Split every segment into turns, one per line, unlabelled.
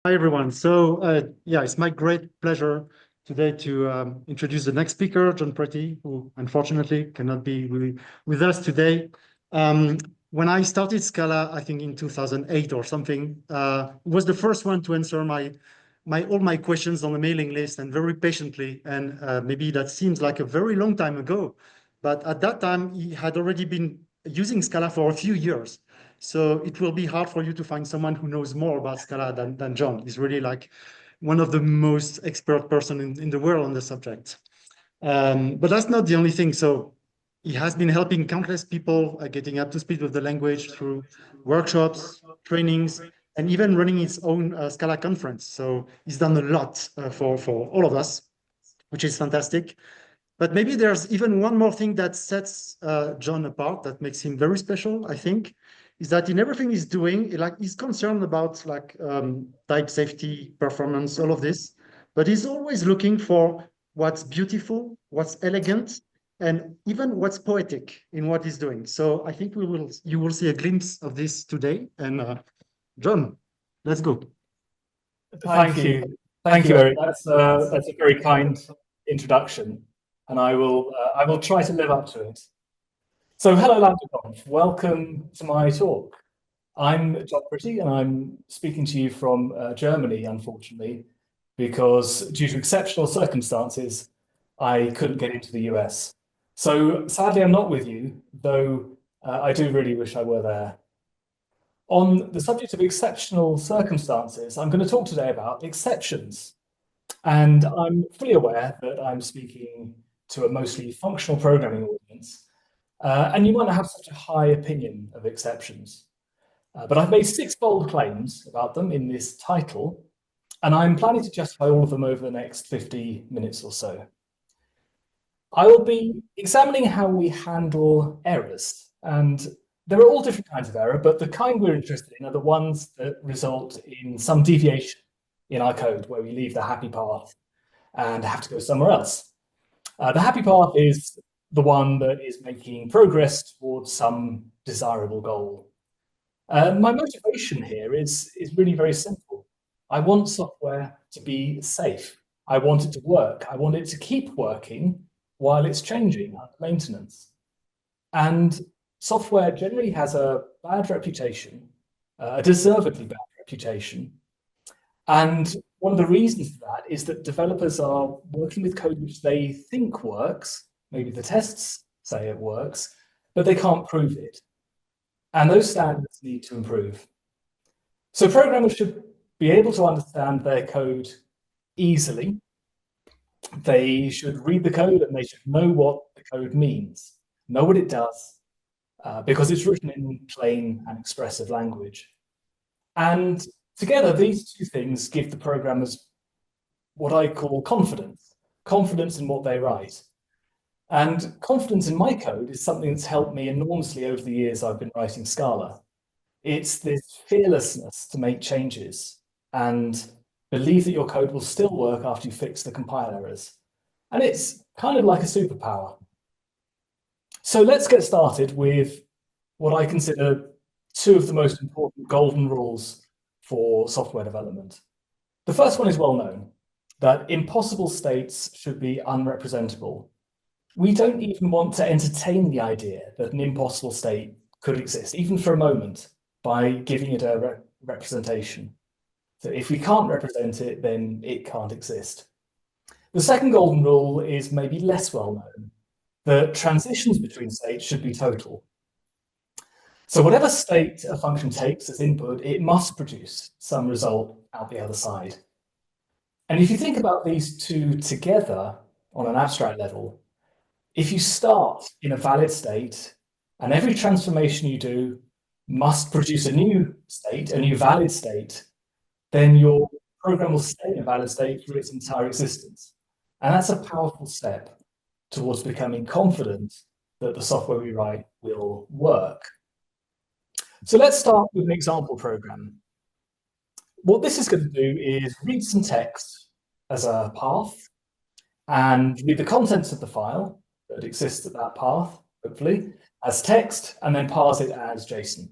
Hi, everyone. Yeah, it's my great pleasure today to introduce the next speaker, John Pretty, who unfortunately cannot be with us today. When I started Scala, I think in 2008 or something, was the first one to answer all my questions on the mailing list, and very patiently. And maybe that seems like a very long time ago, but at that time, he had already been using Scala for a few years. So it will be hard for you to find someone who knows more about Scala than John. He's really like one of the most expert person in the world on the subject. But that's not the only thing. So he has been helping countless people getting up to speed with the language through workshops, trainings, and even running his own Scala conference. So he's done a lot for all of us, which is fantastic. But maybe there's even one more thing that sets John apart, that makes him very special, I think, is that in everything he's doing, he's concerned about type safety, performance, all of this, but he's always looking for what's beautiful, what's elegant, and even what's poetic in what he's doing. So I think you will see a glimpse of this today. And John, let's go.
Thank you, Eric. That's a very kind introduction, and I will try to live up to it. So, hello, LambdaConf. Welcome to my talk. I'm John Pretty, and I'm speaking to you from Germany, unfortunately, because due to exceptional circumstances, I couldn't get into the US. So, sadly, I'm not with you, though I do really wish I were there. On the subject of exceptional circumstances, I'm going to talk today about exceptions. And I'm fully aware that I'm speaking to a mostly functional programming audience, and you might not have such a high opinion of exceptions. But I've made 6 bold claims about them in this title, and I'm planning to justify all of them over the next 50 minutes or so. I will be examining how we handle errors, and there are all different kinds of error, but the kind we're interested in are the ones that result in some deviation in our code, where we leave the happy path and have to go somewhere else. The happy path is the one that is making progress towards some desirable goal. My motivation here is really very simple. I want software to be safe. I want it to work. I want it to keep working while it's changing under maintenance. And software generally has a bad reputation, a deservedly bad reputation. And one of the reasons for that is that developers are working with code which they think works, maybe the tests say it works, but they can't prove it. And those standards need to improve. So programmers should be able to understand their code easily. They should read the code and they should know what the code means, know what it does, because it's written in plain and expressive language. And together, these two things give the programmers what I call confidence in what they write. And confidence in my code is something that's helped me enormously over the years I've been writing Scala. It's this fearlessness to make changes and believe that your code will still work after you fix the compile errors. And it's kind of like a superpower. So let's get started with what I consider 2 of the most important golden rules for software development. The first one is well known, that impossible states should be unrepresentable. We don't even want to entertain the idea that an impossible state could exist, even for a moment, by giving it a representation. So if we can't represent it, then it can't exist. The second golden rule is maybe less well known, that transitions between states should be total. So whatever state a function takes as input, it must produce some result out the other side. And if you think about these 2 together on an abstract level, if you start in a valid state and every transformation you do must produce a new state, a new valid state, then your program will stay in a valid state for its entire existence. And that's a powerful step towards becoming confident that the software we write will work. So let's start with an example program. What this is going to do is read some text as a path and read the contents of the file that exists at that path, hopefully, as text, and then parse it as JSON.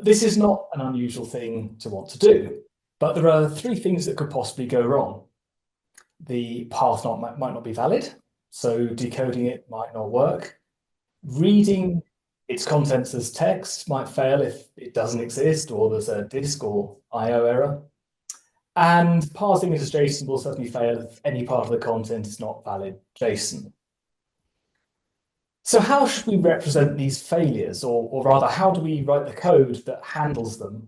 This is not an unusual thing to want to do. But there are three things that could possibly go wrong. The path might not be valid, so decoding it might not work. Reading its contents as text might fail if it doesn't exist, or there's a disk or I/O error. And parsing it as JSON will certainly fail if any part of the content is not valid JSON. So how should we represent these failures, or rather, how do we write the code that handles them,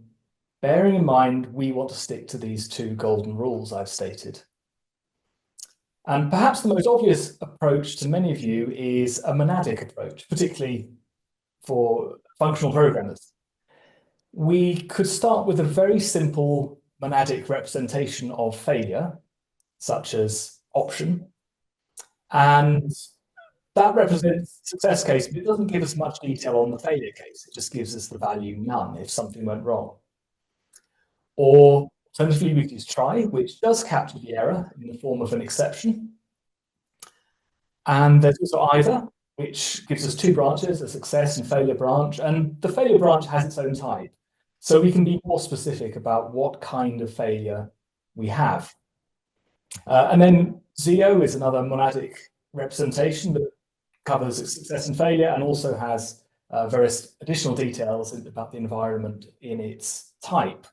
bearing in mind we want to stick to these two golden rules I've stated? And perhaps the most obvious approach to many of you is a monadic approach, particularly for functional programmers. We could start with a very simple monadic representation of failure, such as option, and that represents success case, but it doesn't give us much detail on the failure case. It just gives us the value none if something went wrong. Or alternatively, we could use try, which does capture the error in the form of an exception. And there's also either, which gives us two branches, a success and failure branch, and the failure branch has its own type. So we can be more specific about what kind of failure we have. And then ZO is another monadic representation that covers success and failure and also has various additional details about the environment in its type.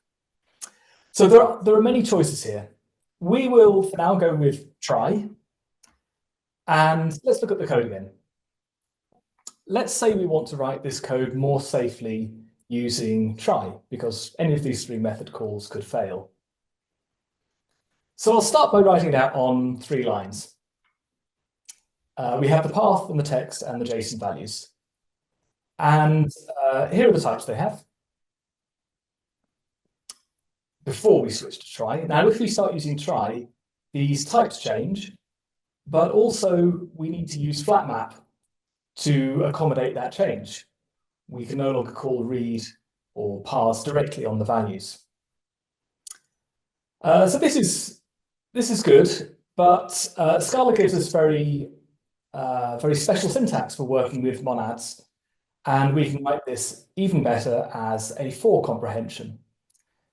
So there are many choices here. We will for now go with try. And let's look at the code again. Let's say we want to write this code more safely using try, because any of these three method calls could fail. So I'll start by writing it out on 3 lines. We have the path and the text and the JSON values. And here are the types they have before we switch to try. Now, if we start using try, these types change, but also we need to use flat map to accommodate that change. We can no longer call read or parse directly on the values. So this is good, but Scala gives us very special syntax for working with monads, and we can write this even better as a for comprehension.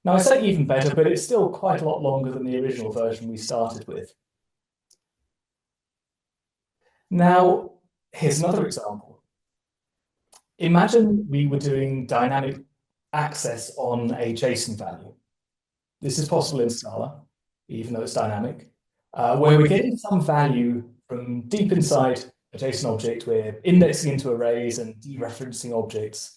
Now I say even better, but it's still quite a lot longer than the original version we started with. Now, here's another example. Imagine we were doing dynamic access on a JSON value. This is possible in Scala, even though it's dynamic, where we're getting some value from deep inside a JSON object. We're indexing into arrays and dereferencing objects.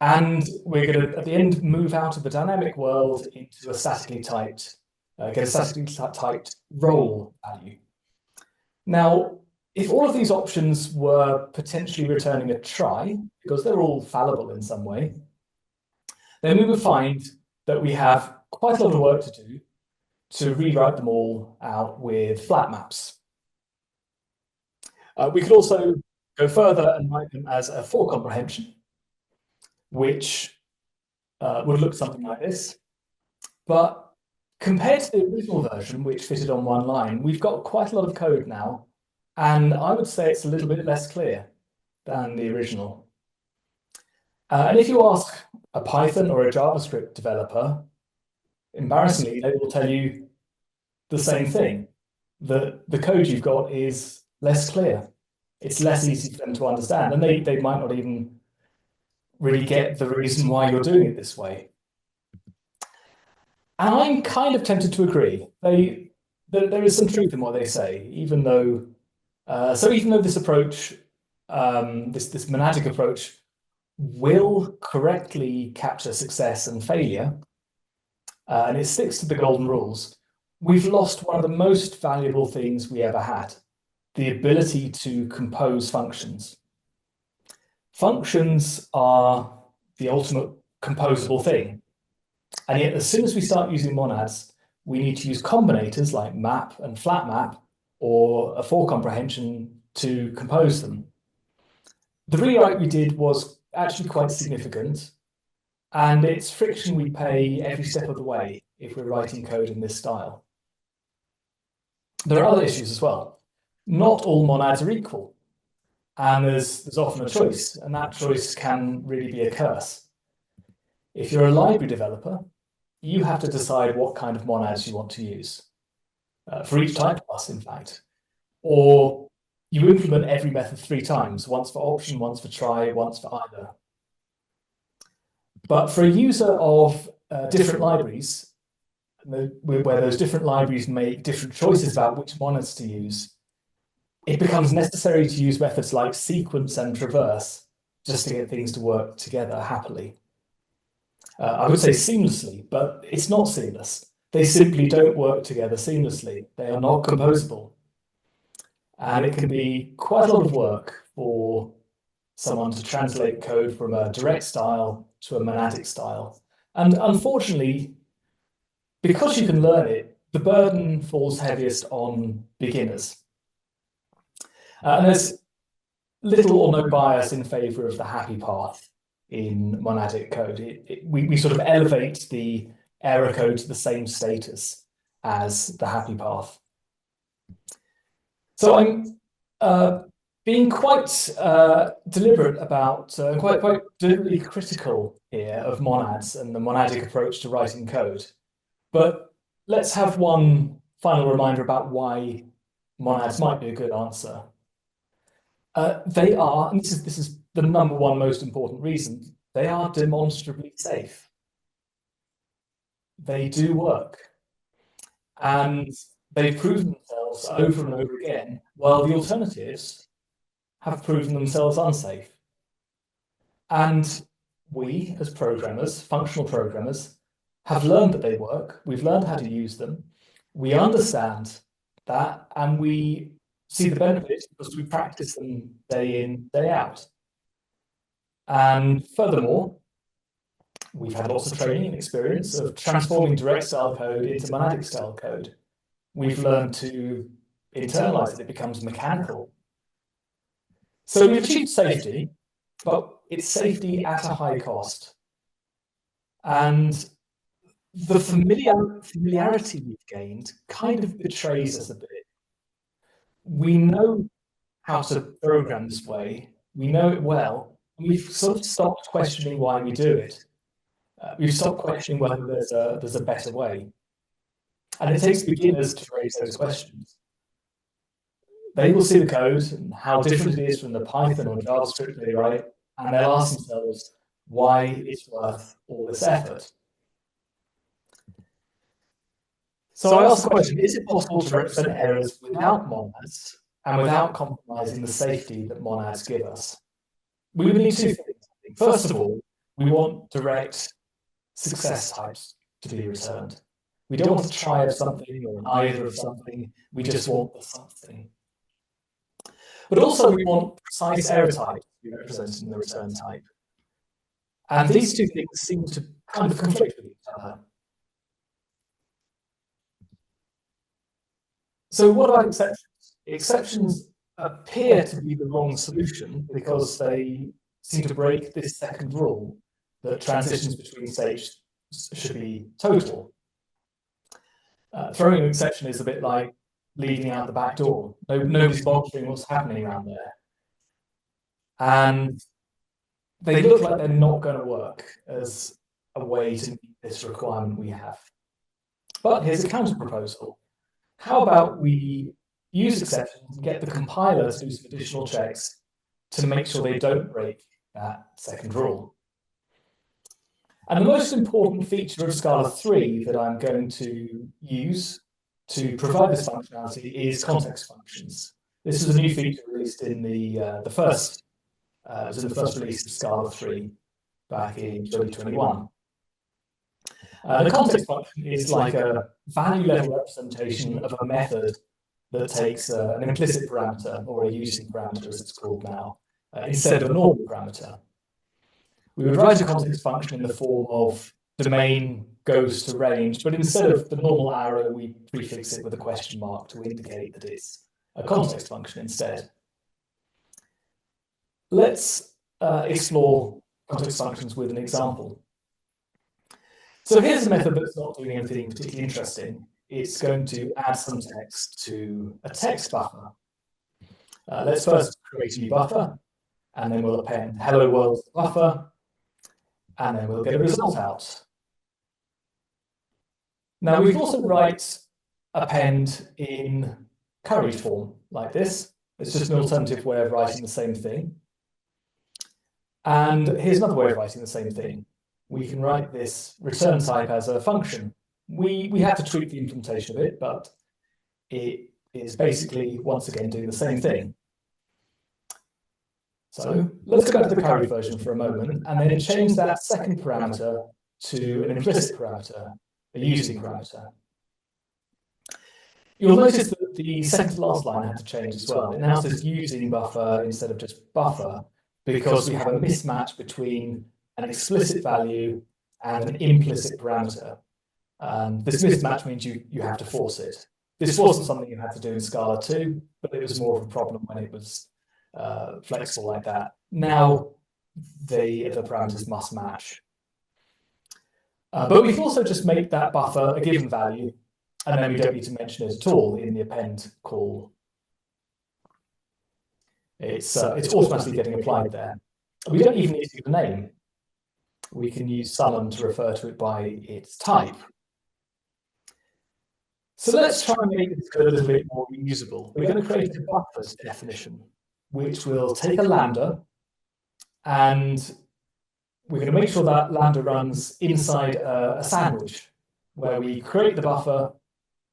And we're going to, at the end, move out of the dynamic world into a statically typed, get a statically typed role value. Now, if all of these options were potentially returning a try, because they're all fallible in some way, then we would find that we have quite a lot of work to do to rewrite them all out with flat maps. We could also go further and write them as a for comprehension, which would look something like this. But compared to the original version, which fitted on 1 line, we've got quite a lot of code now, and I would say it's a little bit less clear than the original. And if you ask a Python or a JavaScript developer, embarrassingly, they will tell you the same thing, that the code you've got is less clear. It's less easy for them to understand, and they might not even really get the reason why you're doing it this way. And I'm kind of tempted to agree. There is some truth in what they say, even though this approach, this monadic approach, will correctly capture success and failure, and it sticks to the golden rules, we've lost one of the most valuable things we ever had, the ability to compose functions. Functions are the ultimate composable thing. And yet, as soon as we start using monads, we need to use combinators like map and flat map or a for comprehension to compose them. The rewrite we did was actually quite significant, and it's friction we pay every step of the way if we're writing code in this style. There are other issues as well. Not all monads are equal, and there's often a choice, and that choice can really be a curse. If you're a library developer, you have to decide what kind of monads you want to use, for each type class, in fact. Or you implement every method 3 times, once for option, once for try, once for either. But for a user of different libraries, where those different libraries make different choices about which monads to use, it becomes necessary to use methods like sequence and traverse just to get things to work together happily. I would say seamlessly, but it's not seamless. They simply don't work together seamlessly. They are not composable. And it can be quite a lot of work for someone to translate code from a direct style to a monadic style. And unfortunately, because you can learn it, the burden falls heaviest on beginners. And there's little or no bias in favor of the happy path in monadic code. We sort of elevate the error code to the same status as the happy path. So I'm being quite deliberate about, quite deliberately critical here of monads and the monadic approach to writing code. But let's have one final reminder about why monads might be a good answer. They are, and this is the number one most important reason, they are demonstrably safe. They do work. And they've proven themselves over and over again, while the alternatives have proven themselves unsafe. And we, as programmers, functional programmers, have learned that they work. We've learned how to use them. We understand that, and we see the benefits because we practice them day in, day out. And furthermore, we've had lots of training and experience of transforming direct style code into monadic style code. We've learned to internalize it. It becomes mechanical. So we've achieved safety, but it's safety at a high cost. And the familiarity we've gained kind of betrays us a bit. We know how to program this way. We know it well. And we've sort of stopped questioning why we do it. We've stopped questioning whether there's a better way. And it takes beginners to raise those questions. They will see the code and how different it is from the Python or JavaScript they write, and they'll ask themselves why it's worth all this effort. So I asked the question, is it possible to represent errors without monads and without compromising the safety that monads give us? We would need 2 things. First of all, we want direct success types to be returned. We don't want a try of something or an either of something. We just want the something. But also we want precise error types to be represented in the return type. And these 2 things seem to kind of conflict with each other. So what about exceptions? Exceptions appear to be the wrong solution because they seem to break this second rule that transitions between states should be total. Throwing an exception is a bit like leaving out the back door. Nobody's monitoring what's happening around there. And they look like they're not going to work as a way to meet this requirement we have. But here's a counter proposal. How about we use exceptions and get the compiler to do some additional checks to make sure they don't break that second rule? And the most important feature of Scala 3 that I'm going to use to provide this functionality is context functions. This is a new feature released in the first release of Scala 3 back in 2021. The context function is like a value level representation of a method that takes an implicit parameter, or a using parameter as it's called now, instead of a normal parameter. We would write a context function in the form of domain goes to range, but instead of the normal arrow, we prefix it with a question mark to indicate that it's a context function instead. Let's explore context functions with an example. So here's a method that's not doing anything particularly interesting. It's going to add some text to a text buffer. Let's first create a new buffer, and then we'll append hello world to the buffer, and then we'll get a result out. Now we can also write append in curried form like this. It's just an alternative way of writing the same thing. And here's another way of writing the same thing. We can write this return type as a function. We have to tweak the implementation of it, but it is basically, once again, doing the same thing. So let's go back to the curried version for a moment, and then change that second parameter to an implicit parameter, a using parameter. You'll notice that the second to last line had to change as well. It now says using buffer instead of just buffer, because we have a mismatch between an explicit value and an implicit parameter. This mismatch means you have to force it. This wasn't something you had to do in Scala too, but it was more of a problem when it was flexible like that. Now the parameters must match. But we can also just make that buffer a given value, and then we don't need to mention it at all in the append call. It's automatically getting applied there. We don't even need to give a name. We can use summon to refer to it by its type. So let's try and make this code a little bit more reusable. We're going to create a buffers definition, which will take a lambda, and we're going to make sure that lambda runs inside a sandwich, where we create the buffer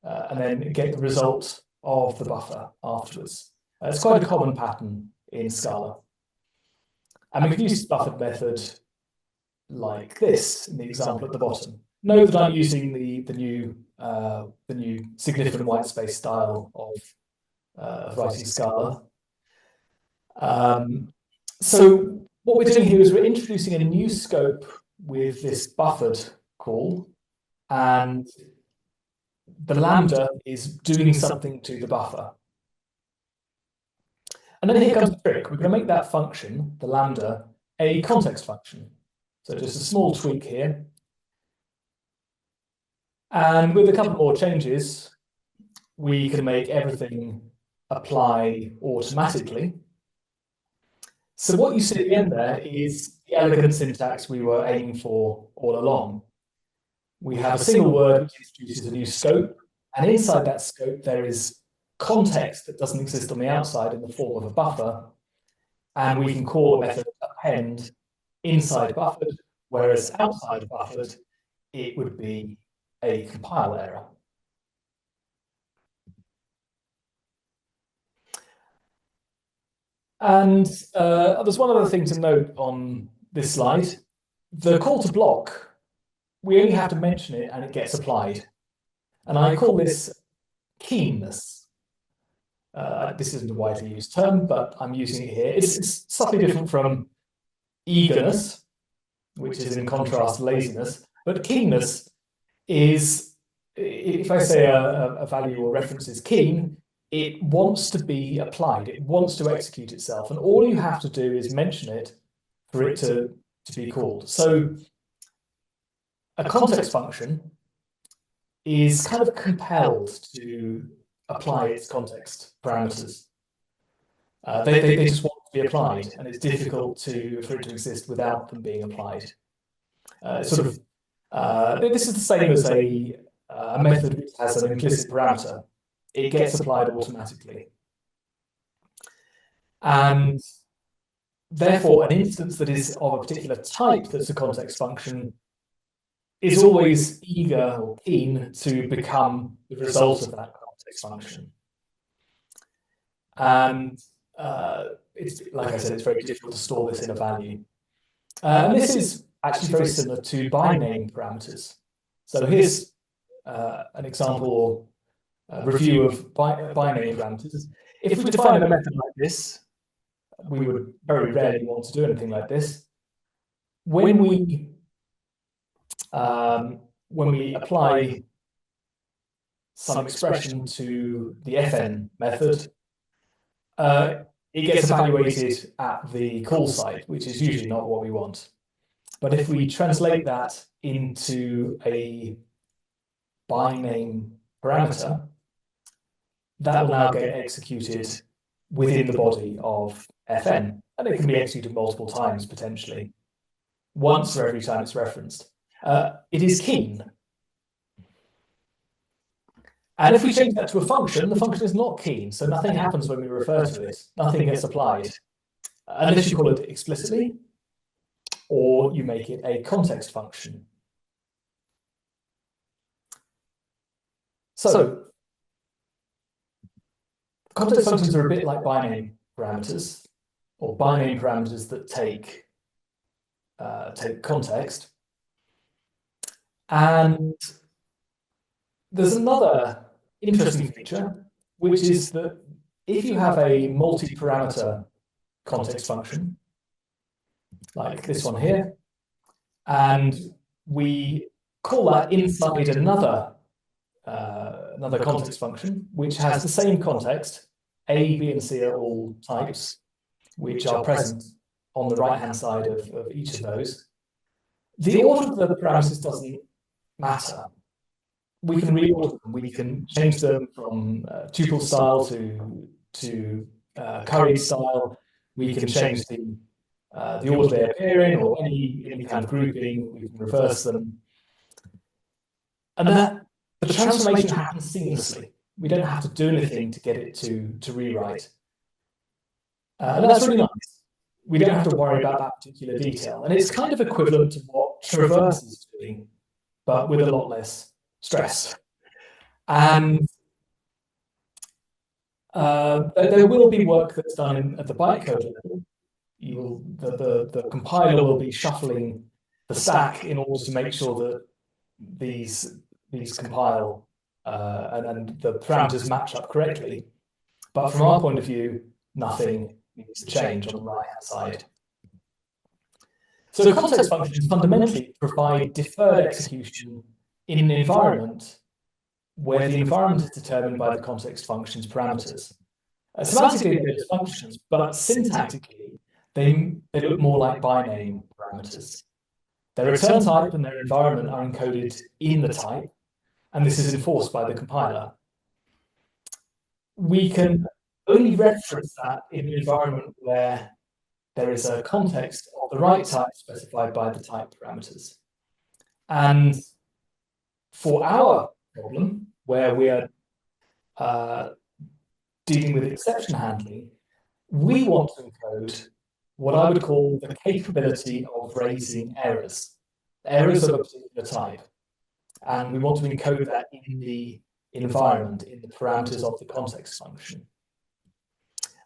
and then get the result of the buffer afterwards. It's quite a common pattern in Scala. And we can use the buffered method like this in the example at the bottom. Note that I'm using the new significant white space style of writing Scala. So what we're doing here is we're introducing a new scope with this buffered call, and the lambda is doing something to the buffer. And then here comes the trick. We're going to make that function, the lambda, a context function. So just a small tweak here. And with a couple more changes, we can make everything apply automatically. So what you see at the end there is the elegant syntax we were aiming for all along. We have a single word which introduces a new scope, and inside that scope there is context that doesn't exist on the outside in the form of a buffer, and we can call the method append inside buffered, whereas outside buffered it would be a compile error. And there's one other thing to note on this slide. The call to block, we only have to mention it and it gets applied. And I call this keenness. This isn't a widely used term, but I'm using it here. It's slightly different from eagerness, which is in contrast to laziness. But keenness is, if I say a value or reference is keen, it wants to be applied. It wants to execute itself. And all you have to do is mention it for it to be called. So a context function is kind of compelled to apply its context parameters. They just want to be applied, and it's difficult for it to exist without them being applied. This is the same as a method which has an implicit parameter. It gets applied automatically. And therefore, an instance that is of a particular type that's a context function is always eager or keen to become the result of that context function. And it's, like I said, it's very difficult to store this in a value. And this is actually very similar to by name parameters. So here's an example review of by name parameters. If we define a method like this, we would very rarely want to do anything like this. When we apply some expression to the fn method, it gets evaluated at the call site, which is usually not what we want. But if we translate that into a by name parameter, that will now get executed within the body of fn, and it can be executed multiple times potentially, once for every time it's referenced. It is keen. And if we change that to a function, the function is not key, so nothing happens when we refer to it. Nothing gets applied, unless you call it explicitly, or you make it a context function. So, context functions are a bit like binary parameters, or binary parameters that take context. And there's another interesting feature, which is that if you have a multi-parameter context function, like this one here, and we call that inside another context function, which has the same context, A, B, and C are all types, which are present on the right-hand side of each of those. The order of the parameters doesn't matter. We can reorder them. We can change them from tuple style to curried style. We can change the order they appear in, or any kind of grouping. We can reverse them, and the transformation happens seamlessly. We don't have to do anything to get it to rewrite, and that's really nice. We don't have to worry about that particular detail, and it's kind of equivalent to what Traverse is doing, but with a lot less stress. And there will be work that's done at the bytecode level. The compiler will be shuffling the stack in order to make sure that these compile and the parameters match up correctly. But from our point of view, nothing needs to change on the right-hand side. So context functions fundamentally provide deferred execution in an environment where the environment is determined by the context function's parameters. Semantically, they're just functions, but syntactically, they look more like binary parameters. Their return type and their environment are encoded in the type, and this is enforced by the compiler. We can only reference that in an environment where there is a context of the right type specified by the type parameters. And for our problem, where we are dealing with exception handling, we want to encode what I would call the capability of raising errors of a particular type. And we want to encode that in the environment, in the parameters of the context function.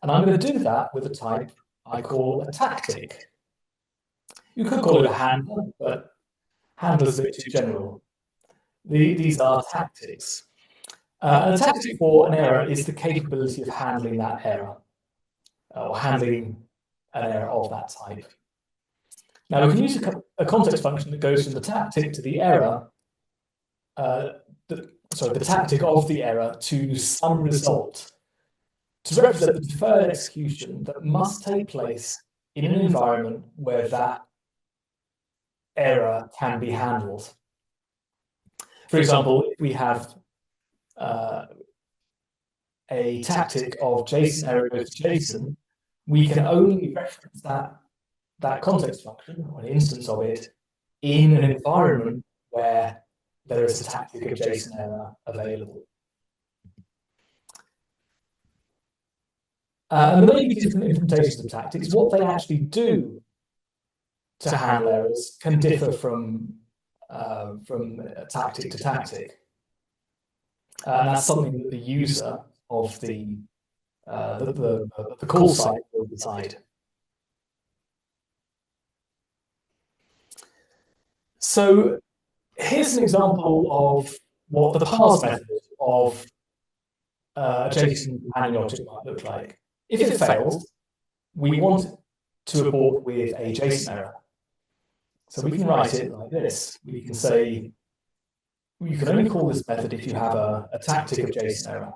And I'm going to do that with a type I call a tactic. You could call it a handler, but handler's a bit too general. These are tactics. And a tactic for an error is the capability of handling that error, or handling an error of that type. Now, we can use a context function that goes from the tactic to the error, the tactic of the error to some result, to represent the deferred execution that must take place in an environment where that error can be handled. For example, if we have a tactic of JSON error goes to JSON, we can only reference that context function, or an instance of it, in an environment where there is a tactic of JSON error available. And there may be different implementations of tactics. What they actually do to handle errors can differ from tactic to tactic. And that's something that the user of the call site will decide. So here's an example of what the parse method of a JSON companion object might look like. If it fails, we want to abort with a JSON error. So we can write it like this. We can say, you can only call this method if you have a tactic of JSON error.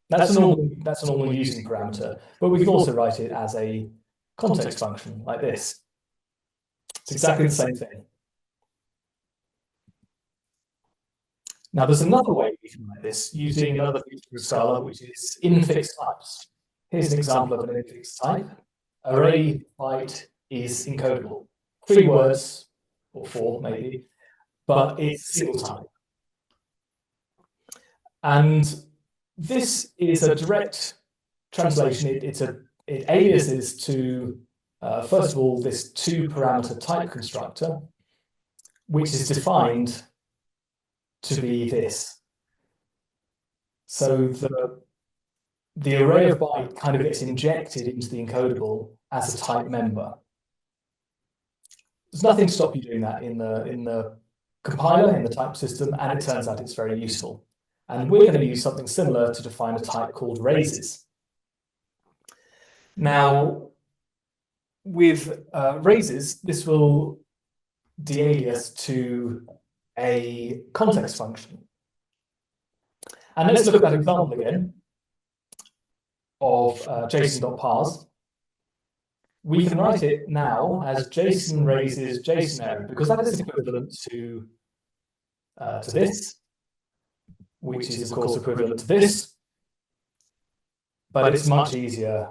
That's a normal using parameter, but we can also write it as a context function like this. It's exactly the same thing. Now, there's another way we can write this using another feature of Scala, which is infix types. Here's an example of an infix type. Array byte is encodable. 3 words, or 4 maybe, but it's single type. And this is a direct translation. It aliases to, first of all, this two-parameter type constructor, which is defined to be this. So the array of byte kind of gets injected into the encodable as a type member. There's nothing to stop you doing that in the compiler, in the type system, and it turns out it's very useful. And we're going to use something similar to define a type called raises. Now, with raises, this will de-alias to a context function. And let's look at that example again of JSON.parse. We can write it now as JSON raises JSON error, because that is equivalent to this, which is of course equivalent to this, but it's much easier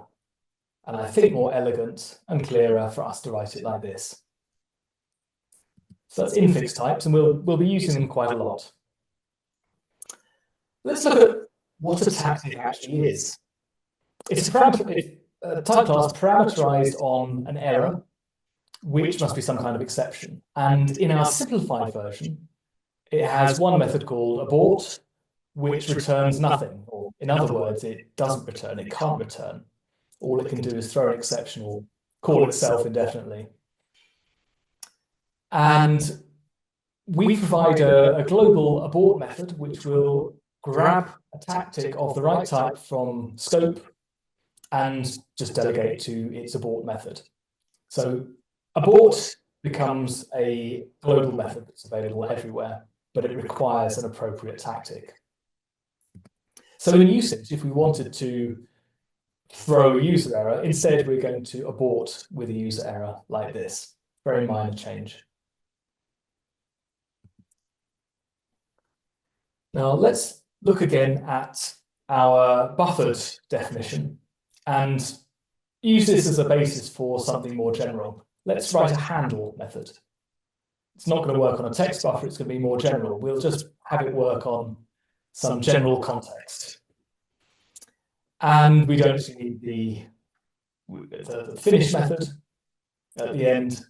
and I think more elegant and clearer for us to write it like this. So that's infix types, and we'll be using them quite a lot. Let's look at what a tactic actually is. It's a type class parameterized on an error, which must be some kind of exception. And in our simplified version, it has one method called abort, which returns nothing. Or in other words, it doesn't return, it can't return. All it can do is throw an exception or call itself indefinitely. And we provide a global abort method, which will grab a tactic of the right type from scope and just delegate to its abort method. So abort becomes a global method that's available everywhere, but it requires an appropriate tactic. So in usage, if we wanted to throw a user error, instead we're going to abort with a user error like this. Very minor change. Now let's look again at our buffered definition and use this as a basis for something more general. Let's write a handle method. It's not going to work on a text buffer, it's going to be more general. We'll just have it work on some general context. And we don't need the finish method at the end.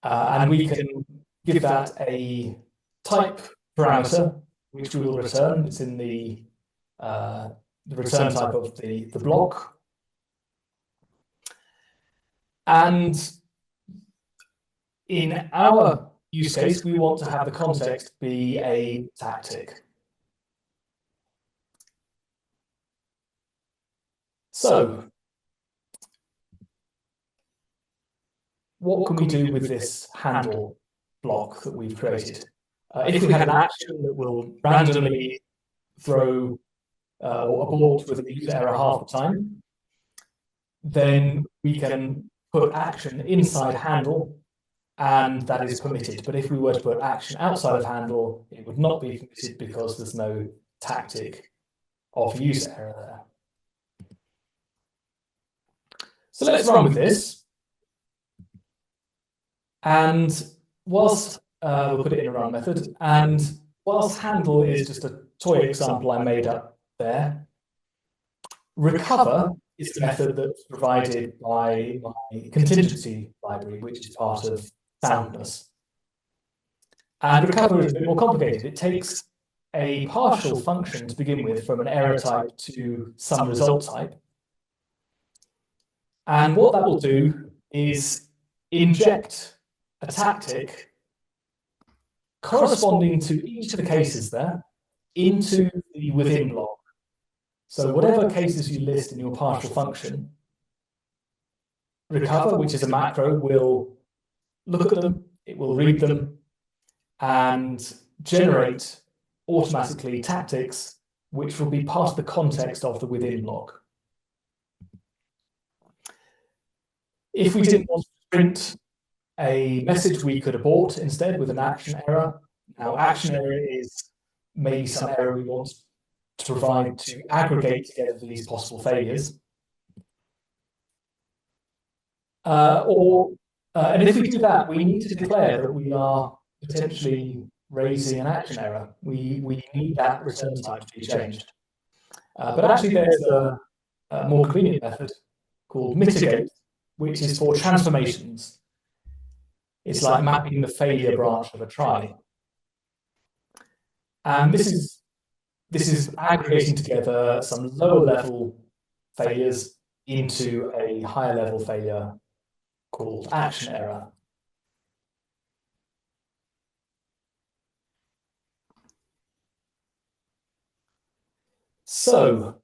And we can give that a type parameter, which we will return. It's in the return type of the block. And in our use case, we want to have the context be a tactic. So, what can we do with this handle block that we've created? If we have an action that will randomly throw or abort with a user error half the time, then we can put action inside handle, and that is permitted. But if we were to put action outside of handle, it would not be permitted because there's no tactic of user error there. So let's run with this. And whilst we'll put it in a run method, and whilst handle is just a toy example I made up there, recover is the method that's provided by my contingency library, which is part of Soundness. And recover is a bit more complicated. It takes a partial function to begin with from an error type to some result type. And what that will do is inject a tactic corresponding to each of the cases there into the within block. So whatever cases you list in your partial function, recover, which is a macro, will look at them, it will read them, and generate automatically tactics, which will be part of the context of the within block. If we didn't want to print a message, we could abort instead with an action error. Now, action error is maybe some error we want to provide to aggregate together these possible failures. And if we do that, we need to declare that we are potentially raising an action error. We need that return type to be changed. But actually there's a more convenient method called mitigate, which is for transformations. It's like mapping the failure branch of a trie. And this is aggregating together some lower level failures into a higher level failure called action error. So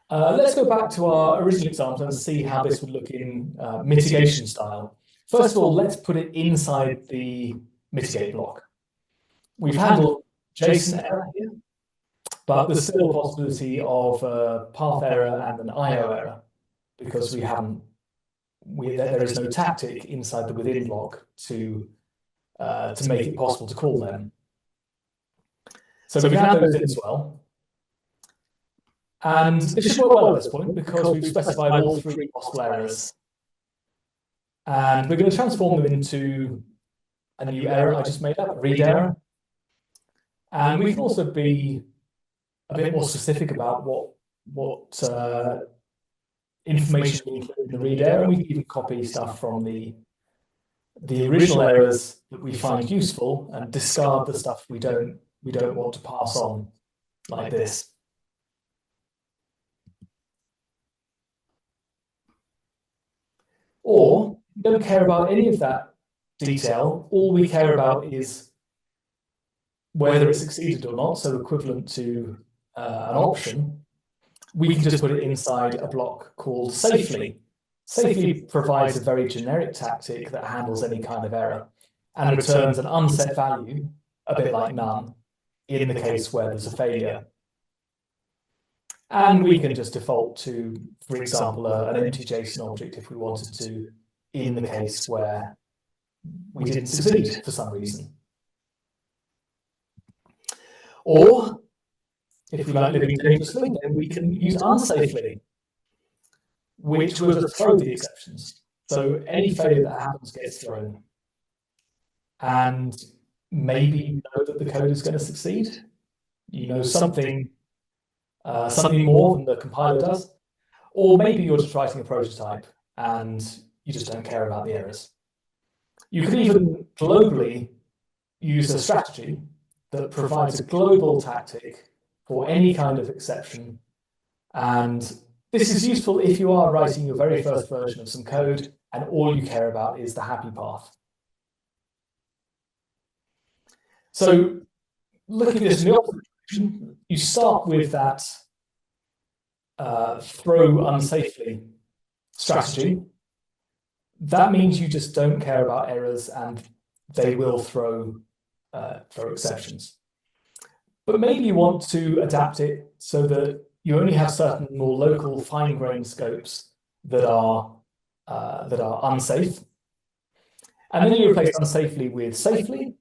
let's go back to our original example and see how this would look in mitigation style. First of all, let's put it inside the mitigate block. We've handled JSON error here, but there's still a possibility of a path error and an IO error because there is no tactic inside the within block to make it possible to call them. So we've added those in as well. And this should work well at this point because we've specified all three possible errors. And we're going to transform them into a new error I just made up, read error. And we can also be a bit more specific about what information we include in the read error. We can even copy stuff from the original errors that we find useful and discard the stuff we don't want to pass on, like this. Or we don't care about any of that detail. All we care about is whether it succeeded or not, so equivalent to an option. We can just put it inside a block called safely. Safely provides a very generic tactic that handles any kind of error and returns an unset value, a bit like none, in the case where there's a failure. And we can just default to, for example, an empty JSON object if we wanted to, in the case where we didn't succeed for some reason. Or, if we like living dangerously, then we can use unsafely, which will just throw the exceptions. So any failure that happens gets thrown. And maybe you know that the code is going to succeed. You know something more than the compiler does. Or maybe you're just writing a prototype and you just don't care about the errors. You can even globally use a strategy that provides a global tactic for any kind of exception. And this is useful if you are writing your very first version of some code and all you care about is the happy path. So looking at this in the opposite direction, you start with that throw unsafely strategy. That means you just don't care about errors and they will throw exceptions. But maybe you want to adapt it so that you only have certain more local fine-grained scopes that are unsafe. And then you replace unsafely with safely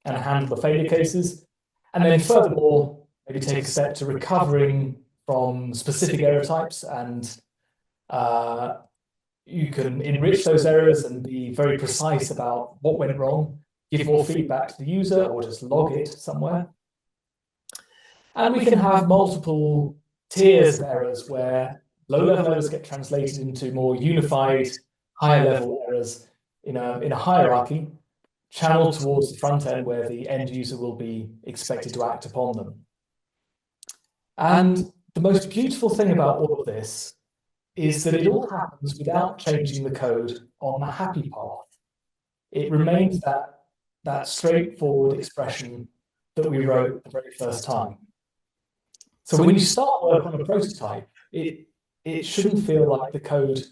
and handle the failure cases. And then furthermore, maybe take a step to recovering from specific error types, and you can enrich those errors and be very precise about what went wrong, give more feedback to the user, or just log it somewhere. And we can have multiple tiers of errors where low-level errors get translated into more unified, higher-level errors in a hierarchy, channeled towards the front end where the end user will be expected to act upon them. And the most beautiful thing about all of this is that it all happens without changing the code on the happy path. It remains that straightforward expression that we wrote the very first time. So when you start work on a prototype, it shouldn't feel like the code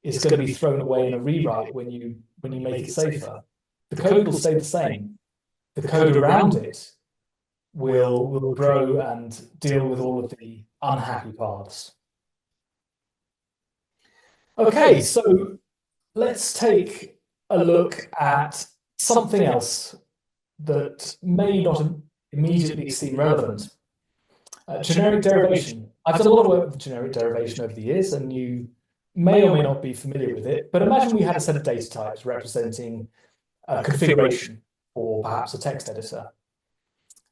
is going to be thrown away in a rewrite when you make it safer. The code will stay the same. The code around it will grow and deal with all of the unhappy paths. Okay, so let's take a look at something else that may not immediately seem relevant. Generic derivation. I've done a lot of work with generic derivation over the years, and you may or may not be familiar with it, but imagine we had a set of data types representing a configuration or perhaps a text editor,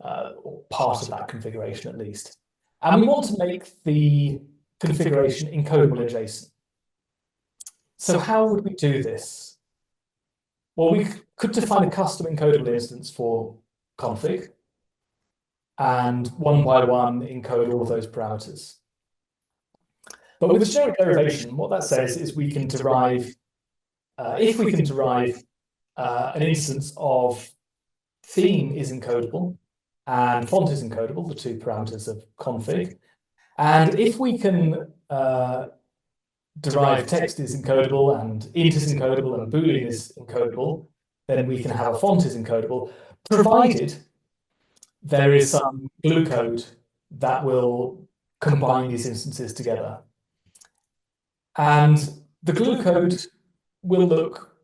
or part of that configuration at least. And we want to make the configuration encodable in JSON. So how would we do this? Well, we could define a custom encodable instance for config, and one by one encode all of those parameters. But with the generic derivation, what that says is we can derive, if we can derive an instance of theme is encodable and font is encodable, the two parameters of config, and if we can derive text is encodable and int is encodable and boolean is encodable, then we can have a font is encodable, provided there is some glue code that will combine these instances together. And the glue code will look,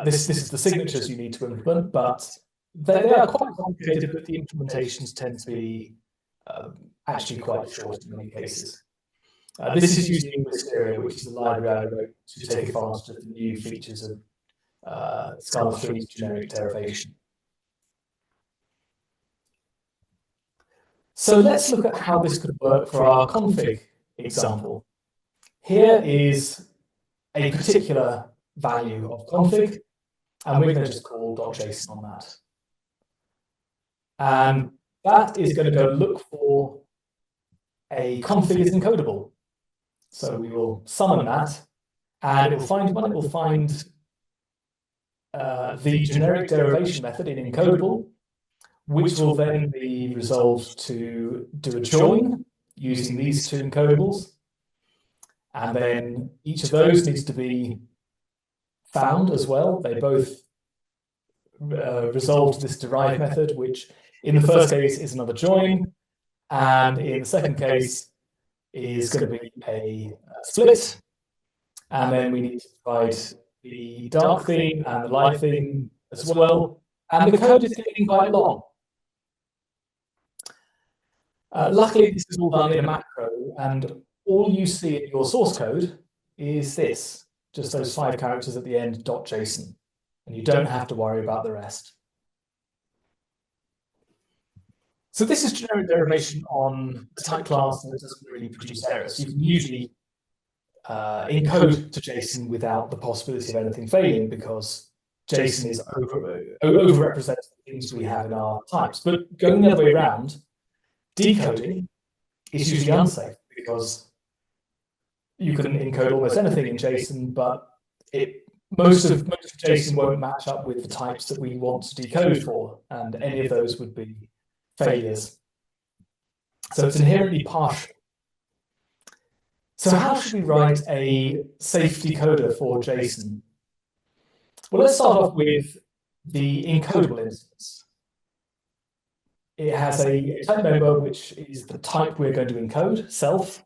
this is the signatures you need to implement, but they are quite complicated, but the implementations tend to be actually quite short in many cases. This is using Wisteria, which is the library I wrote to take advantage of the new features of Scala 3's generic derivation. So let's look at how this could work for our config example. Here is a particular value of config, and we're going to just call .json on that. And that is going to go look for a config is encodable. So we will summon that, and it will find one. It will find the generic derivation method in encodable, which will then be resolved to do a join using these two encodables. And then each of those needs to be found as well. They both resolve to this derive method, which in the first case is another join, and in the second case is going to be a split. And then we need to provide the dark theme and the light theme as well. And the code is getting quite long. Luckily, this is all done in a macro, and all you see in your source code is this, just those 5 characters at the end, .json, and you don't have to worry about the rest. So this is generic derivation on the type class that doesn't really produce errors. You can usually encode to JSON without the possibility of anything failing, because JSON is overrepresents the things we have in our types. But going the other way around, decoding is usually unsafe, because you can encode almost anything in JSON, but most of JSON won't match up with the types that we want to decode for, and any of those would be failures. So it's inherently partial. So how should we write a safe decoder for JSON? Well, let's start off with the encodable instance. It has a type member, which is the type we're going to encode, self.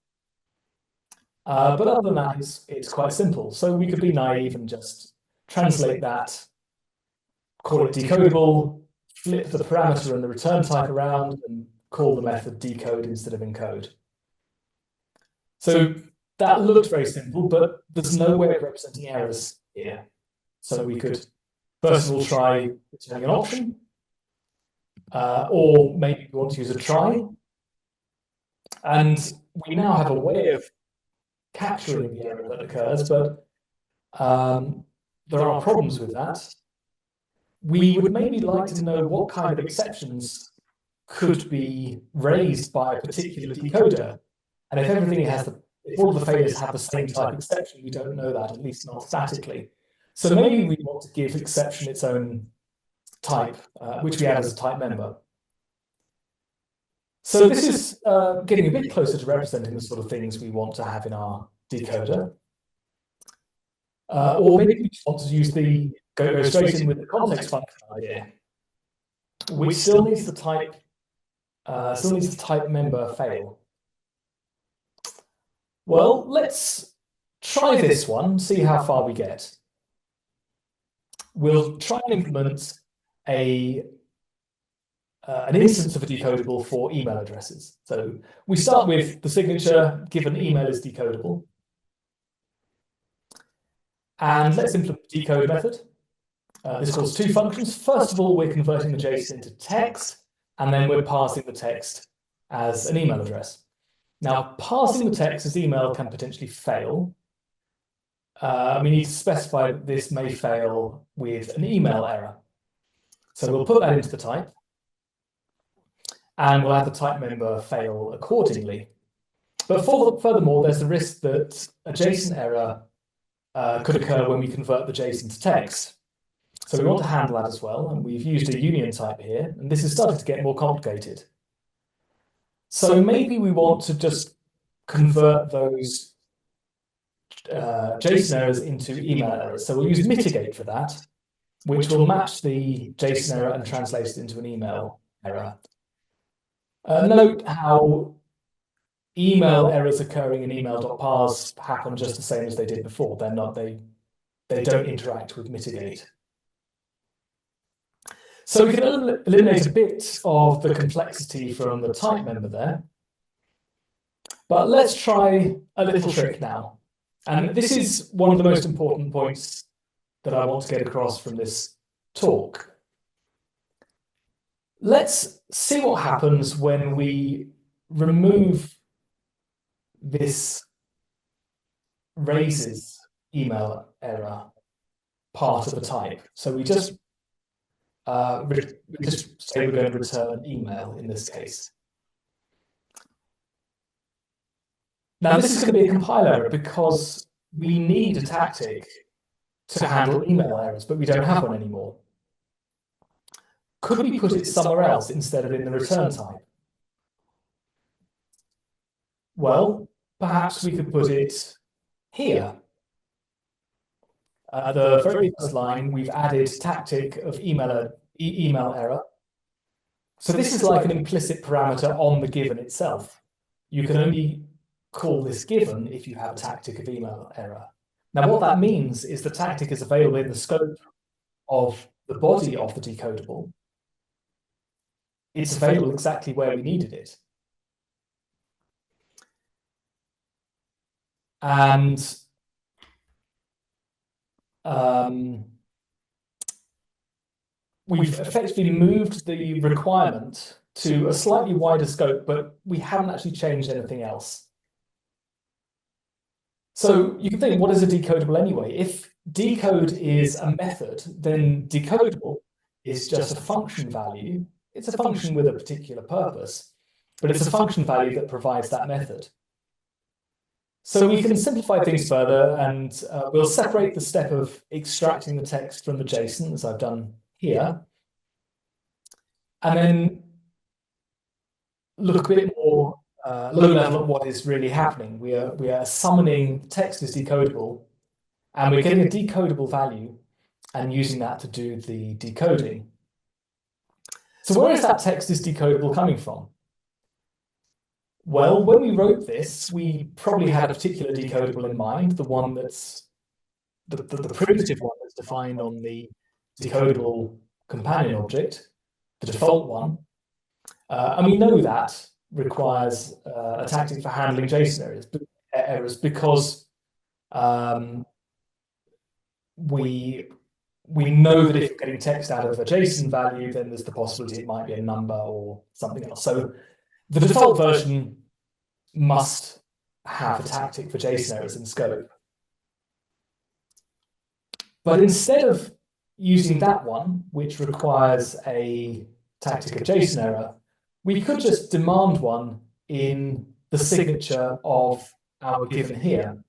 But other than that, it's quite simple. So we could be naive and just translate that, call it decodable, flip the parameter and the return type around, and call the method decode instead of encode. So that looks very simple, but there's no way of representing errors here. So we could, first of all, try returning an option, or maybe we want to use a try. And we now have a way of capturing the error that occurs, but there are problems with that. We would maybe like to know what kind of exceptions could be raised by a particular decoder. And if everything has if all of the failures have the same type exception, we don't know that, at least not statically. So maybe we want to give exception its own type, which we add as a type member. So this is getting a bit closer to representing the sort of things we want to have in our decoder. Or maybe we just want to use go straight in with the context function idea, which still needs the type member fail. Well, let's try this one, see how far we get. We'll try and implement an instance of a decodable for email addresses. So we start with the signature, given email is decodable. And let's implement the decode method. This calls two functions. First of all, we're converting the JSON into text, and then we're passing the text as an email address. Now, passing the text as email can potentially fail. We need to specify that this may fail with an email error. So we'll put that into the type, and we'll have the type member fail accordingly. But furthermore, there's the risk that a JSON error could occur when we convert the JSON to text. So we want to handle that as well, and we've used a union type here, and this is starting to get more complicated. So maybe we want to just convert those JSON errors into email errors. So we'll use mitigate for that, which will match the JSON error and translate it into an email error. Note how email errors occurring in email.parse happen just the same as they did before. They're not, they don't interact with mitigate. So we can eliminate a bit of the complexity from the type member there. But let's try a little trick now. And this is one of the most important points that I want to get across from this talk. Let's see what happens when we remove this raises email error part of the type. So we just say we're going to return email in this case. Now this is going to be a compiler error because we need a tactic to handle email errors, but we don't have one anymore. Could we put it somewhere else instead of in the return type? Well, perhaps we could put it here. At the very first line, we've added tactic of email error. So this is like an implicit parameter on the given itself. You can only call this given if you have a tactic of email error. Now, what that means is the tactic is available in the scope of the body of the decodable. It's available exactly where we needed it. And we've effectively moved the requirement to a slightly wider scope, but we haven't actually changed anything else. So you can think, what is a decodable anyway? If decode is a method, then decodable is just a function value. It's a function with a particular purpose, but it's a function value that provides that method. So we can simplify things further, and we'll separate the step of extracting the text from the JSON, as I've done here, and then look a bit more low level at what is really happening. We are summoning text as decodable, and we're getting a decodable value and using that to do the decoding. So where is that text is decodable coming from? Well, when we wrote this, we probably had a particular decodable in mind, the one that's the primitive one that's defined on the decodable companion object, the default one. And we know that requires a tactic for handling JSON errors because we know that if you're getting text out of a JSON value, then there's the possibility it might be a number or something else. So the default version must have a tactic for JSON errors in scope. But instead of using that one, which requires a tactic of JSON error, we could just demand one in the signature of our given here.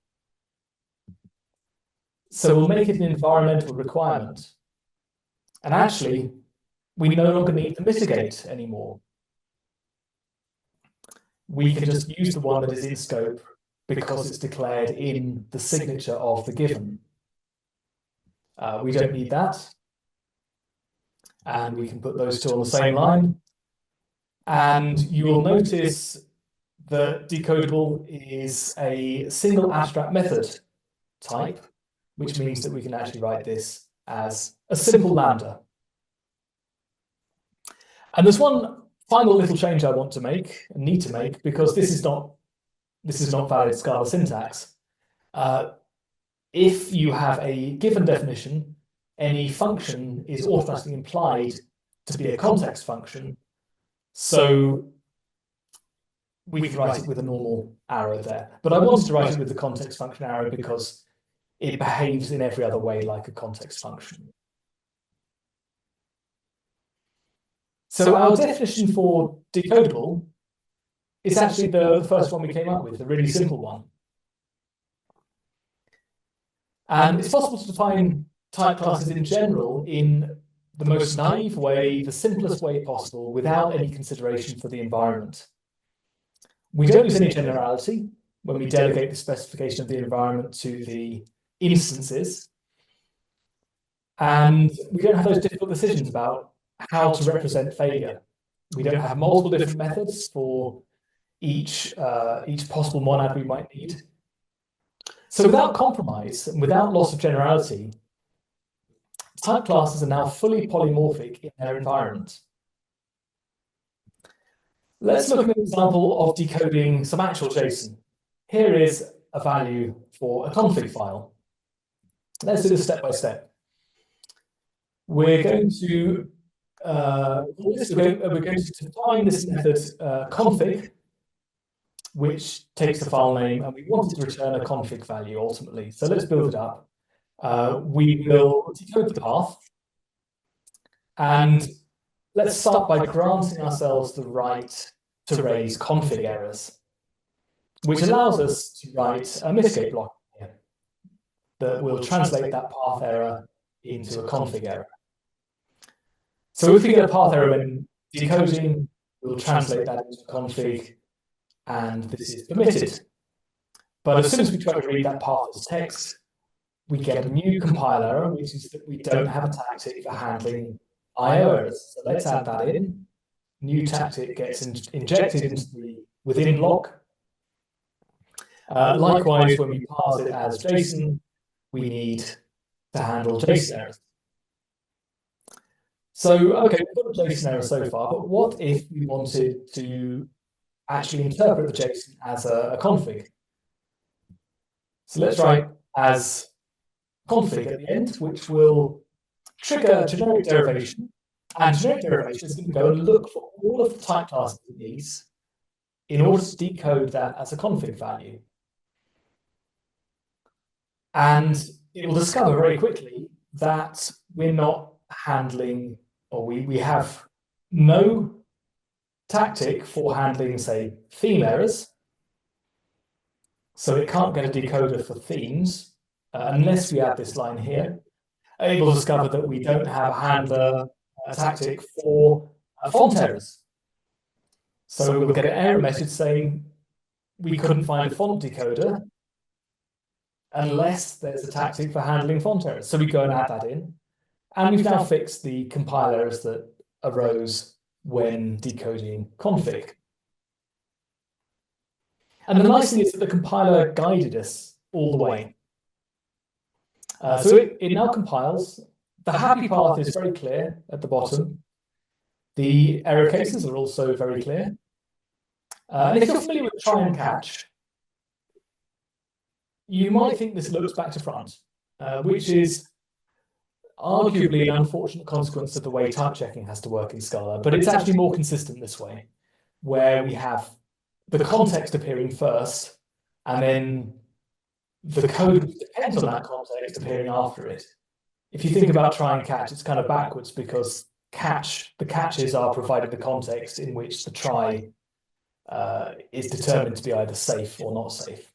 So we'll make it an environmental requirement. And actually, we no longer need to mitigate anymore. We can just use the one that is in scope because it's declared in the signature of the given. We don't need that. And we can put those two on the same line. And you will notice that decodable is a single abstract method type, which means that we can actually write this as a simple lambda. And there's one final little change I want to make, and need to make, because this is not valid Scala syntax. If you have a given definition any function is automatically implied to be a context function. So we can write it with a normal arrow there. But I wanted to write it with the context function arrow because it behaves in every other way like a context function. So our definition for decodable is actually the first one we came up with, the really simple one. And it's possible to define type classes in general in the most naive way, the simplest way possible, without any consideration for the environment. We don't use any generality when we delegate the specification of the environment to the instances. And we don't have those difficult decisions about how to represent failure. We don't have multiple different methods for each possible monad we might need. So without compromise and without loss of generality, type classes are now fully polymorphic in their environment. Let's look at an example of decoding some actual JSON. Here is a value for a config file. Let's do this step by step. We're going to define this method config, which takes the file name, and we want it to return a config value ultimately. So let's build it up. We will decode the path, and let's start by granting ourselves the right to raise config errors, which allows us to write a mitigate block here that will translate that path error into a config error. So if we get a path error when decoding, we'll translate that into config, and this is permitted. But as soon as we try to read that path as text, we get a new compile error, which is that we don't have a tactic for handling IO errors. So let's add that in. New tactic gets injected into the within block. Likewise, when we pass it as JSON, we need to handle JSON errors. So, okay, we've got a JSON error so far, but what if we wanted to actually interpret the JSON as a config? So let's write as config at the end, which will trigger generic derivation. And generic derivation is going to go and look for all of the type classes it needs in order to decode that as a config value. And it will discover very quickly that we're not handling, or we have no tactic for handling, say, theme errors. So it can't get a decoder for themes unless we add this line here. It will discover that we don't have a handler, a tactic for font errors. So we'll get an error message saying we couldn't find a font decoder unless there's a tactic for handling font errors. So we go and add that in. And we've now fixed the compile errors that arose when decoding config. And the nice thing is that the compiler guided us all the way. So it now compiles. The happy path is very clear at the bottom. The error cases are also very clear. And if you're familiar with try and catch, you might think this looks back to front, which is arguably an unfortunate consequence of the way type checking has to work in Scala, but it's actually more consistent this way, where we have the context appearing first, and then the code which depends on that context appearing after it. If you think about try and catch, it's kind of backwards because the catches are provided the context in which the try is determined to be either safe or not safe.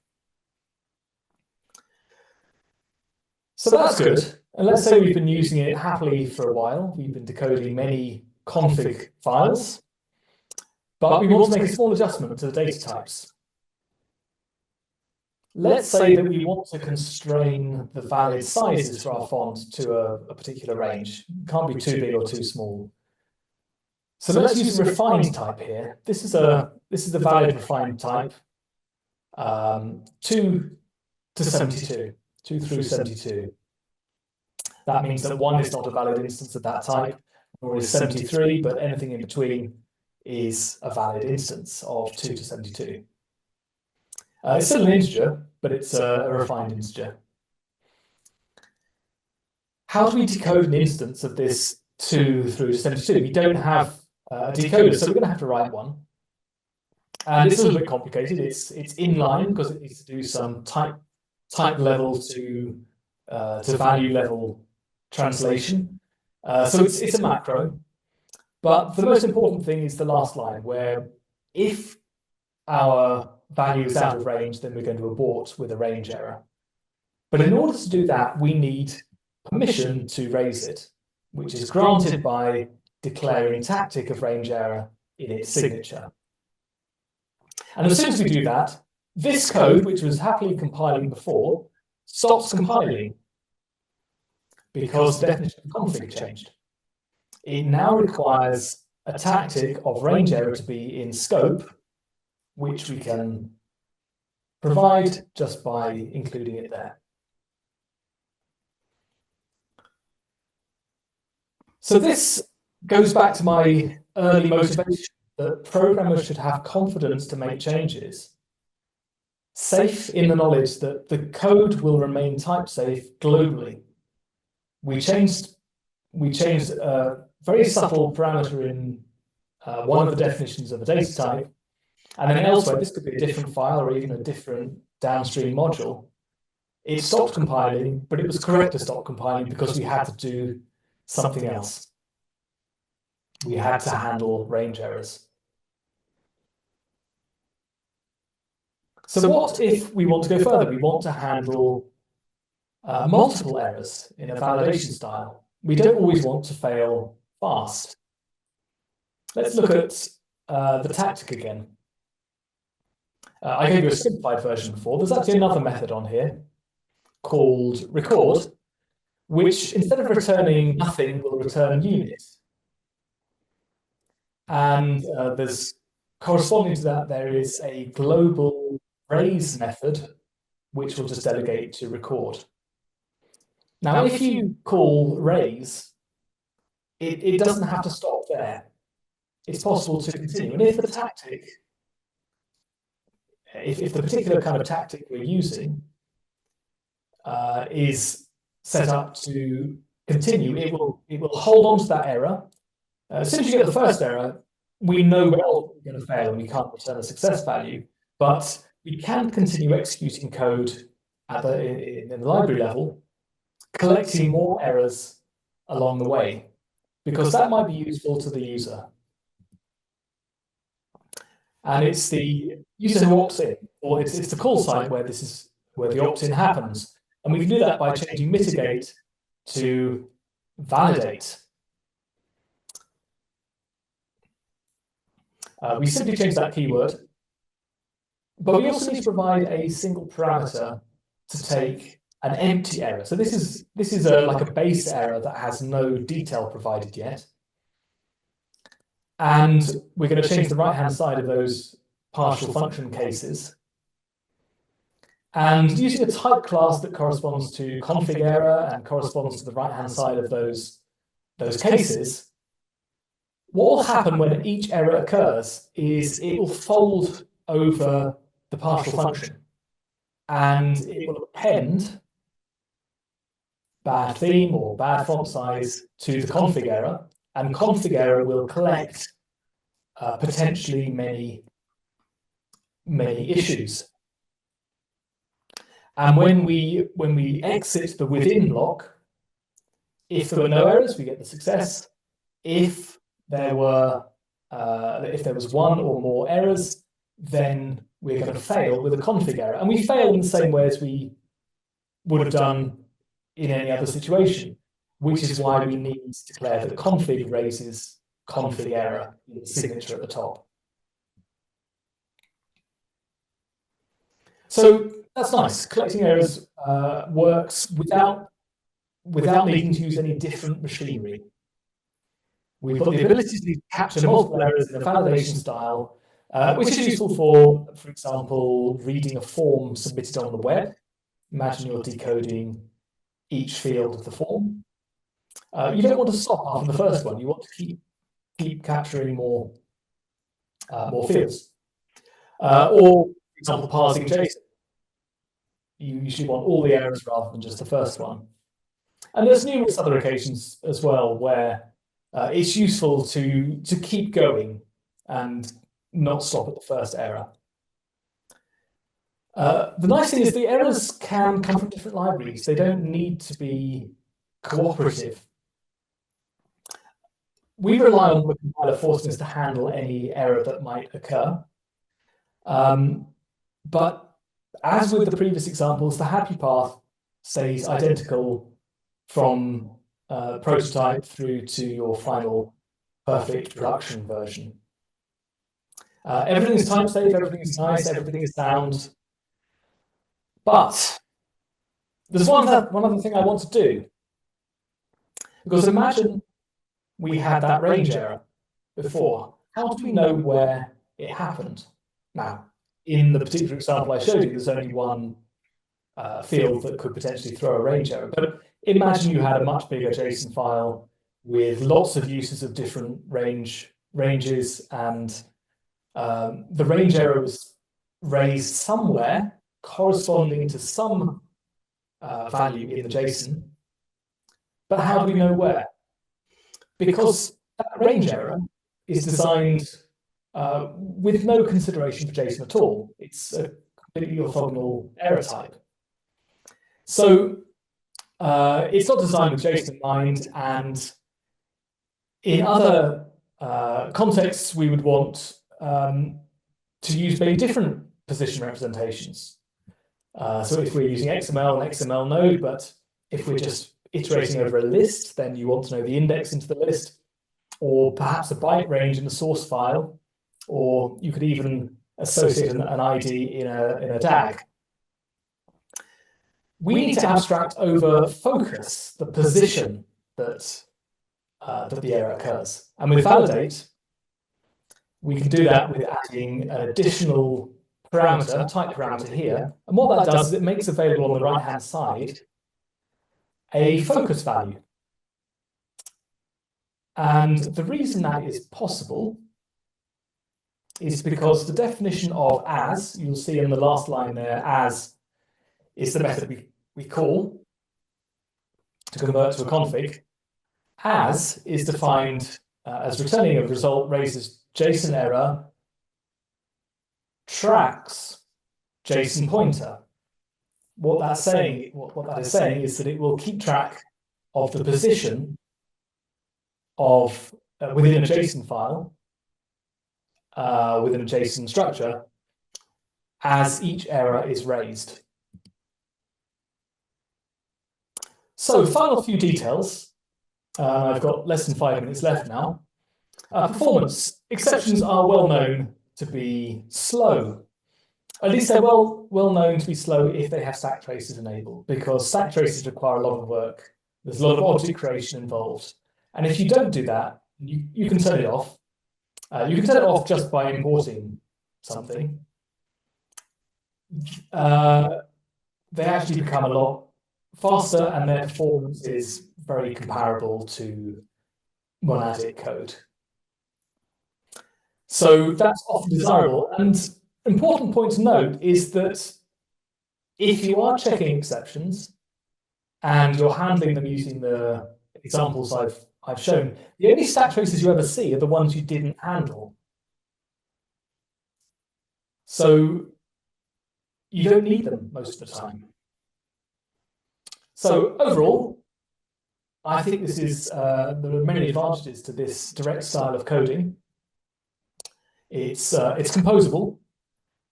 So that's good. And let's say we've been using it happily for a while. We've been decoding many config files, but we want to make a small adjustment to the data types. Let's say that we want to constrain the valid sizes for our font to a particular range. It can't be too big or too small. So let's use a refined type here. This is the valid refined type, 2 to 72, 2 through 72. That means that 1 is not a valid instance of that type, nor is 73, but anything in between is a valid instance of 2 to 72. It's still an integer, but it's a refined integer. how do we decode an instance of this 2 through to 72? We don't have a decoder, so we're going to have to write one. And it's a little bit complicated. It's inline because it needs to do some type level to value level translation. So it's a macro. But the most important thing is the last line, where if our value is out of range, then we're going to abort with a range error. But in order to do that, we need permission to raise it, which is granted by declaring tactic of range error in its signature. And as soon as we do that, this code, which was happily compiling before, stops compiling because the definition of config changed. It now requires a tactic of range error to be in scope, which we can provide just by including it there. So this goes back to my early motivation that programmers should have confidence to make changes, safe in the knowledge that the code will remain type safe globally. We changed a very subtle parameter in one of the definitions of a data type, and then elsewhere, this could be a different file or even a different downstream module. It stopped compiling, but it was correct to stop compiling because we had to do something else. We had to handle range errors. So what if we want to go further? We want to handle multiple errors in a validation style. We don't always want to fail fast. Let's look at the tactic again. I gave you a simplified version before. There's actually another method on here called record, which instead of returning nothing, will return unit. And there's corresponding to that, there is a global raise method, which will just delegate to record. Now, if you call raise, it doesn't have to stop there. It's possible to continue. And if the tactic, if the particular kind of tactic we're using is set up to continue, it will hold on to that error. As soon as you get the first error, we know we're going to fail and we can't return a success value, but we can continue executing code at in the library level, collecting more errors along the way, because that might be useful to the user. And it's the user who opts in, or it's the call site where the opt-in happens. And we can do that by changing mitigate to validate. We simply change that keyword, but we also need to provide a single parameter to take an empty error. So this is like a base error that has no detail provided yet. And we're going to change the right-hand side of those partial function cases. And using a type class that corresponds to config error and corresponds to the right-hand side of those cases, what will happen when each error occurs is it will fold over the partial function, and it will append bad theme or bad font size to the config error, and config error will collect potentially many issues. And when we exit the within block, if there were no errors, we get the success. If there was one or more errors, then we're going to fail with a config error. And we fail in the same way as we would have done in any other situation, which is why we need to declare that config raises config error in the signature at the top. So that's nice. Collecting errors works without needing to use any different machinery. We've got the ability to capture multiple errors in a validation style, which is useful for example, reading a form submitted on the web. Imagine you're decoding each field of the form. You don't want to stop after the first one. You want to keep capturing more fields. Or, for example, parsing JSON. You usually want all the errors rather than just the first one. And there's numerous other occasions as well where it's useful to keep going and not stop at the first error. The nice thing is the errors can come from different libraries. They don't need to be cooperative. We rely on the compiler forcing us to handle any error that might occur. But as with the previous examples, the happy path stays identical from prototype through to your final perfect production version. Everything is type safe, everything is nice, everything is sound. But there's one other thing I want to do. Because imagine we had that range error before. How do we know where it happened? Now, in the particular example I showed you, there's only one field that could potentially throw a range error. But imagine you had a much bigger JSON file with lots of uses of different ranges, and the range error was raised somewhere corresponding to some value in the JSON. But how do we know where? Because that range error is designed with no consideration for JSON at all. It's a completely orthogonal error type. So it's not designed with JSON in mind, and in other contexts, we would want to use maybe different position representations. So if we're using XML and XML node, but if we're just iterating over a list, then you want to know the index into the list, or perhaps a byte range in the source file, or you could even associate an ID in a DAG. We need to abstract over focus the position that the error occurs. And with validate, we can do that with adding an additional parameter, type parameter here. And what that does is it makes available on the right-hand side a focus value. And the reason that is possible is because the definition of as, you'll see in the last line there, as is the method we call to convert to a config. As is defined as returning a result raises JSON error, tracks JSON pointer. What that is saying is that it will keep track of the position of within a JSON file, within a JSON structure, as each error is raised. So, final few details. I've got less than 5 minutes left now. Performance. Exceptions are well known to be slow. At least they're well known to be slow if they have stack traces enabled, because stack traces require a lot of work. There's a lot of object creation involved. And if you don't do that, you can turn it off. You can turn it off just by importing something. They actually become a lot faster, and their performance is very comparable to monadic code. So that's often desirable. And important point to note is that if you are checking exceptions and you're handling them using the examples I've shown, the only stack traces you ever see are the ones you didn't handle. So you don't need them most of the time. So overall, I think this is there are many advantages to this direct style of coding. It's composable,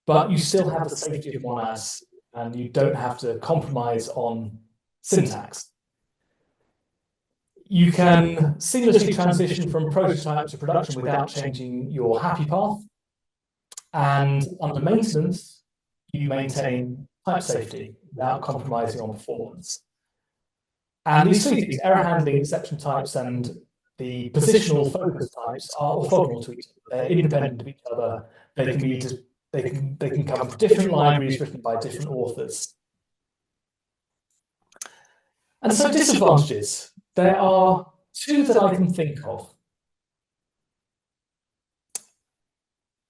but you still have the safety of monads, and you don't have to compromise on syntax. You can seamlessly transition from prototype to production without changing your happy path, and under maintenance, you maintain type safety without compromising on performance. And these three things, error handling, exception types, and the positional focus types, are orthogonal to each other. They're independent of each other. They can come from different libraries written by different authors. And so disadvantages. There are two that I can think of.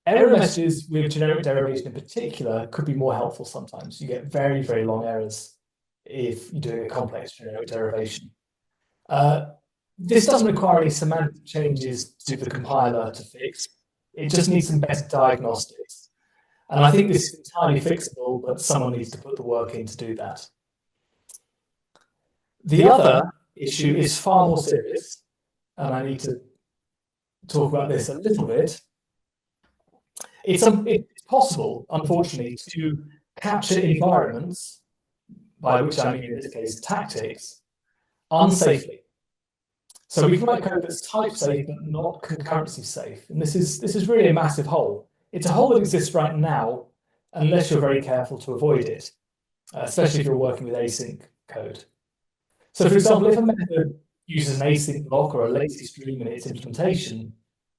Error messages with generic derivation in particular could be more helpful sometimes. You get very, very long errors if you're doing a complex generic derivation. This doesn't require any semantic changes to the compiler to fix. It just needs some better diagnostics. And I think this is entirely fixable, but someone needs to put the work in to do that. The other issue is far more serious, and I need to talk about this a little bit. It's possible, unfortunately, to capture environments, by which I mean in this case tactics, unsafely. So we can write code that's type safe but not concurrency safe, and this is really a massive hole. It's a hole that exists right now, unless you're very careful to avoid it, especially if you're working with async code. So, for example, if a method uses an async block or a lazy stream in its implementation,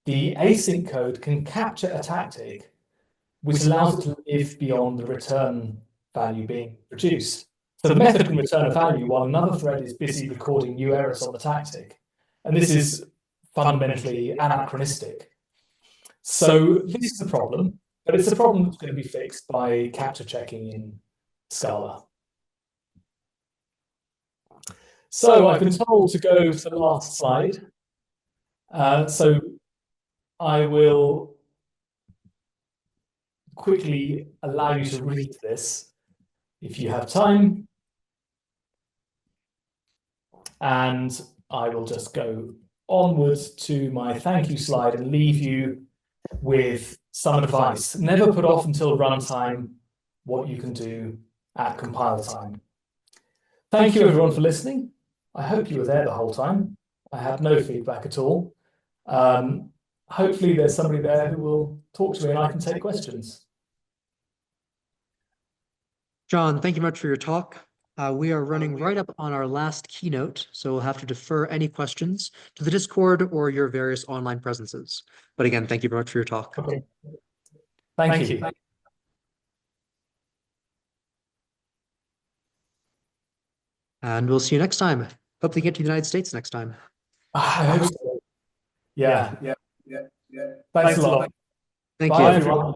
the async code can capture a tactic which allows it to live beyond the return value being produced. So the method can return a value while another thread is busy recording new errors on the tactic. And this is fundamentally anachronistic. So this is a problem, but it's a problem that's going to be fixed by capture checking in Scala. So I've been told to go to the last slide. So I will quickly allow you to read this if you have time. And I will just go onwards to my thank you slide and leave you with some advice. Never put off until runtime what you can do at compile time. Thank you everyone for listening. I hope you were there the whole time. I had no feedback at all. Hopefully there's somebody there who will talk to me and I can take questions.
John, thank you much for your talk. We are running right up on our last keynote, so we'll have to defer any questions to the Discord or your various online presences. But again, thank you very much for your talk.
Okay. Thank you.
And we'll see you next time. Hope to get to the United States next time.
I hope so. Yeah. Thanks a lot.
Thank
Bye,
you.
everyone.